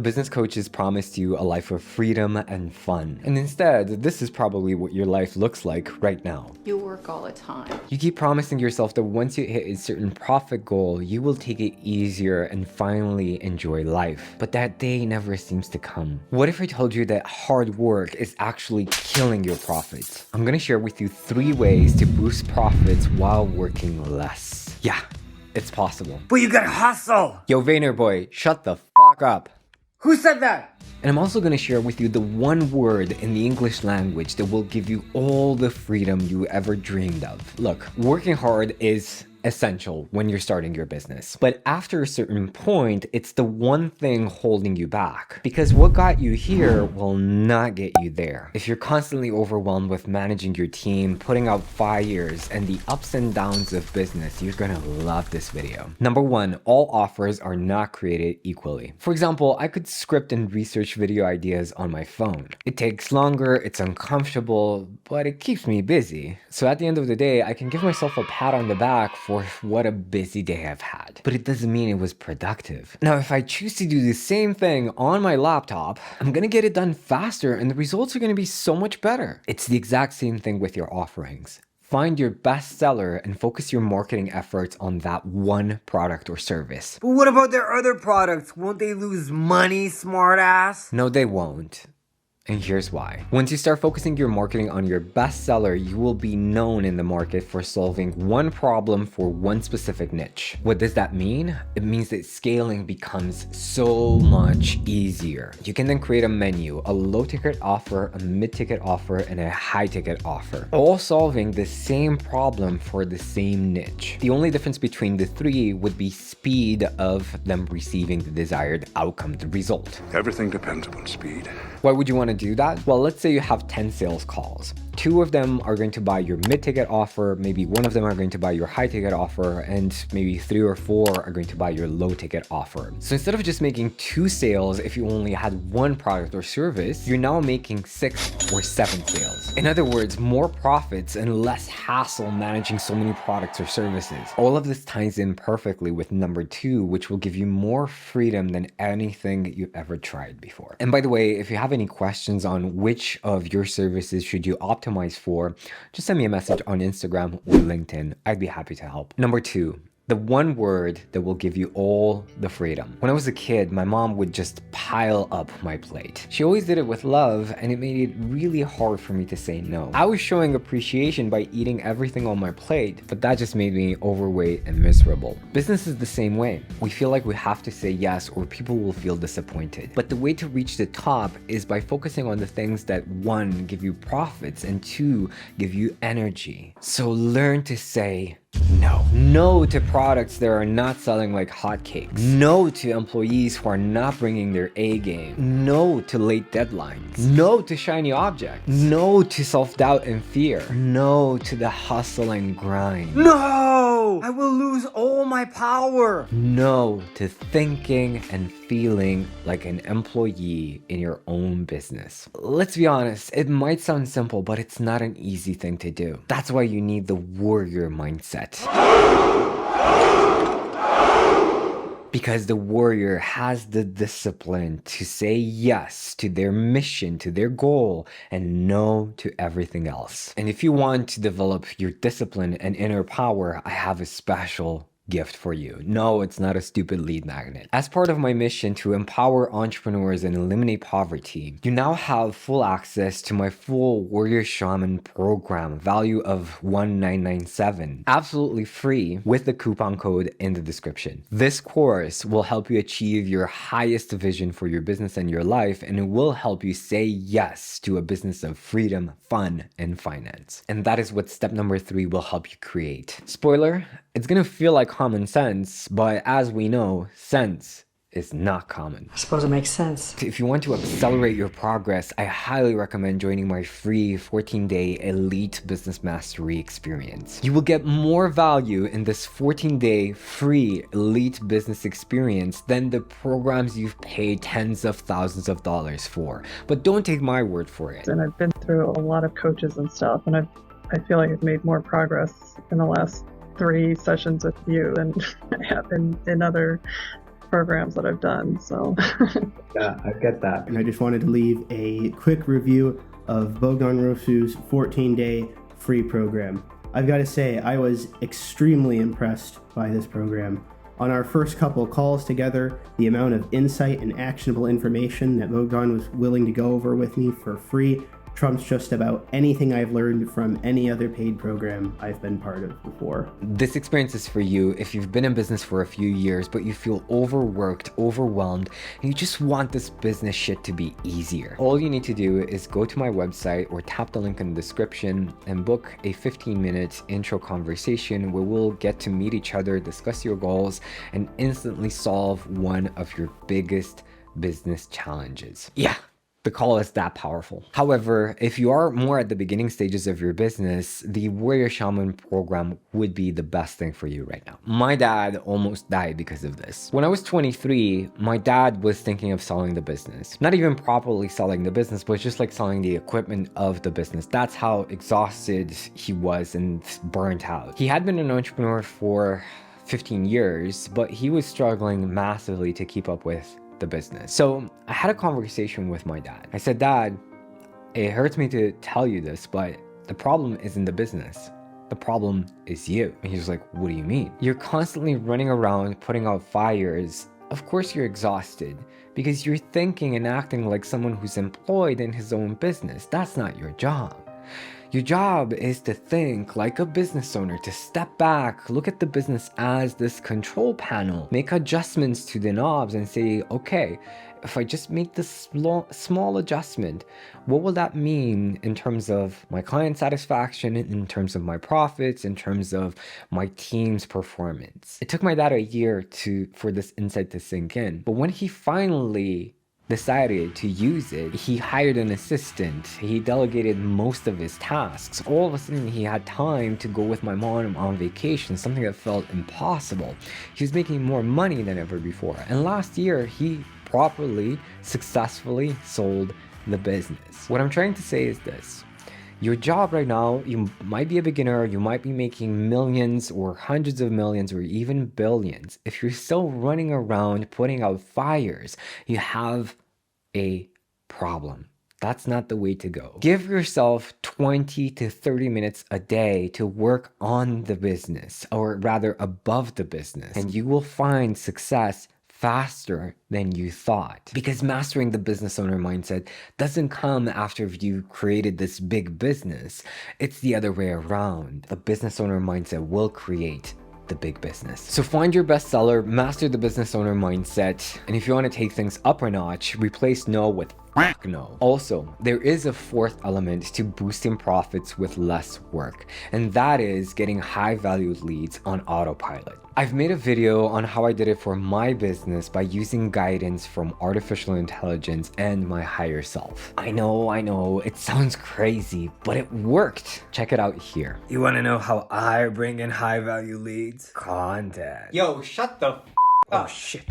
The business coaches promised you a life of freedom and fun. And instead, this is probably what your life looks like right now. You work all the time. You keep promising yourself that once you hit a certain profit goal, you will take it easier and finally enjoy life. But that day never seems to come. What if I told you that hard work is actually killing your profits? I'm gonna share with you 3 ways to boost profits while working less. Yeah, it's possible. But you gotta hustle! Yo, Vayner boy, shut the fuck up. Who said that? And I'm also going to share with you the one word in the English language that will give you all the freedom you ever dreamed of. Look, working hard is essential when you're starting your business. But after a certain point, it's the one thing holding you back. Because what got you here will not get you there. If you're constantly overwhelmed with managing your team, putting out fires, and the ups and downs of business, you're gonna love this video. Number 1, all offers are not created equally. For example, I could script and research video ideas on my phone. It takes longer, it's uncomfortable, but it keeps me busy. So at the end of the day, I can give myself a pat on the back for what a busy day I've had. But it doesn't mean it was productive. Now, if I choose to do the same thing on my laptop, I'm gonna get it done faster and the results are gonna be so much better. It's the exact same thing with your offerings. Find your best seller and focus your marketing efforts on that one product or service. But what about their other products? Won't they lose money, smartass? No, they won't. And here's why. Once you start focusing your marketing on your best seller, you will be known in the market for solving one problem for one specific niche. What does that mean? It means that scaling becomes so much easier. You can then create a menu, a low ticket offer, a mid ticket offer, and a high ticket offer, all solving the same problem for the same niche. The only difference between the 3 would be speed of them receiving the desired outcome, the result. Everything depends upon speed. Why would you want to do that? Well, let's say you have 10 sales calls. 2 of them are going to buy your mid-ticket offer, maybe 1 of them are going to buy your high-ticket offer, and maybe 3 or 4 are going to buy your low-ticket offer. So instead of just making 2 sales if you only had 1 product or service, you're now making 6 or 7 sales. In other words, more profits and less hassle managing so many products or services. All of this ties in perfectly with number 2, which will give you more freedom than anything you've ever tried before. And by the way, if you have any questions on which of your services should you optimize for, just send me a message on Instagram or LinkedIn. I'd be happy to help. Number 2, the one word that will give you all the freedom. When I was a kid, my mom would just pile up my plate. She always did it with love, and it made it really hard for me to say no. I was showing appreciation by eating everything on my plate, but that just made me overweight and miserable. Business is the same way. We feel like we have to say yes or people will feel disappointed. But the way to reach the top is by focusing on the things that 1, give you profits, and 2, give you energy. So learn to say no. No to products that are not selling like hotcakes. No to employees who are not bringing their A game. No to late deadlines. No to shiny objects. No to self-doubt and fear. No to the hustle and grind. No! I will lose all my power! No to thinking and feeling like an employee in your own business. Let's be honest, it might sound simple, but it's not an easy thing to do. That's why you need the warrior mindset. Because the warrior has the discipline to say yes to their mission, to their goal, and no to everything else. And if you want to develop your discipline and inner power, I have a special gift for you. No, it's not a stupid lead magnet. As part of my mission to empower entrepreneurs and eliminate poverty, you now have full access to my full Warrior Shaman program, value of $1997, absolutely free with the coupon code in the description. This course will help you achieve your highest vision for your business and your life, and it will help you say yes to a business of freedom, fun, and finance. And that is what step number 3 will help you create. Spoiler, it's gonna feel like common sense, but as we know, sense is not common. I suppose it makes sense. If you want to accelerate your progress, I highly recommend joining my free 14-day Elite Business Mastery experience. You will get more value in this 14-day free Elite Business experience than the programs you've paid tens of thousands of dollars for. But don't take my word for it. And I've been through a lot of coaches and stuff, and I feel like I've made more progress in the last 3 sessions with you than I have in other programs that I've done. So Yeah, I get that. And I just wanted to leave a quick review of Bogdan Rosu's 14-day free program. I've got to say, I was extremely impressed by this program. On our first couple calls together, the amount of insight and actionable information that Bogdan was willing to go over with me for free trumps just about anything I've learned from any other paid program I've been part of before. This experience is for you if you've been in business for a few years, but you feel overworked, overwhelmed, and you just want this business shit to be easier. All you need to do is go to my website or tap the link in the description and book a 15-minute intro conversation where we'll get to meet each other, discuss your goals, and instantly solve one of your biggest business challenges. Yeah. The call is that powerful. However, if you are more at the beginning stages of your business, the Warrior Shaman program would be the best thing for you right now. My dad almost died because of this. When I was 23, my dad was thinking of selling the business. Not even properly selling the business, but just like selling the equipment of the business. That's how exhausted he was and burnt out. He had been an entrepreneur for 15 years, but he was struggling massively to keep up with the business. So I had a conversation with my dad. I said, Dad, it hurts me to tell you this, but the problem isn't the business. The problem is you. And he was like, what do you mean? You're constantly running around putting out fires. Of course you're exhausted because you're thinking and acting like someone who's employed in his own business. That's not your job. Your job is to think like a business owner, to step back, look at the business as this control panel, make adjustments to the knobs and say, okay, if I just make this small adjustment, what will that mean in terms of my client satisfaction, in terms of my profits, in terms of my team's performance? It took my dad a year for this insight to sink in. But when he finally decided to use it, he hired an assistant. He delegated most of his tasks. All of a sudden, he had time to go with my mom on vacation, something that felt impossible. He was making more money than ever before. And last year, he properly, successfully sold the business. What I'm trying to say is this. Your job right now, you might be a beginner, you might be making millions or hundreds of millions or even billions. If you're still running around putting out fires, you have a problem. That's not the way to go. Give yourself 20 to 30 minutes a day to work on the business, or rather above the business, and you will find success faster than you thought. Because mastering the business owner mindset doesn't come after you created this big business. It's the other way around. The business owner mindset will create the big business. So find your best seller, master the business owner mindset, and if you want to take things up a notch, replace no with fuck no. Also, there is a fourth element to boosting profits with less work, and that is getting high valued leads on autopilot. I've made a video on how I did it for my business by using guidance from artificial intelligence and my higher self. I know, it sounds crazy, but it worked. Check it out here. You want to know how I bring in high value leads? Content. Yo, shut the f up. Oh shit.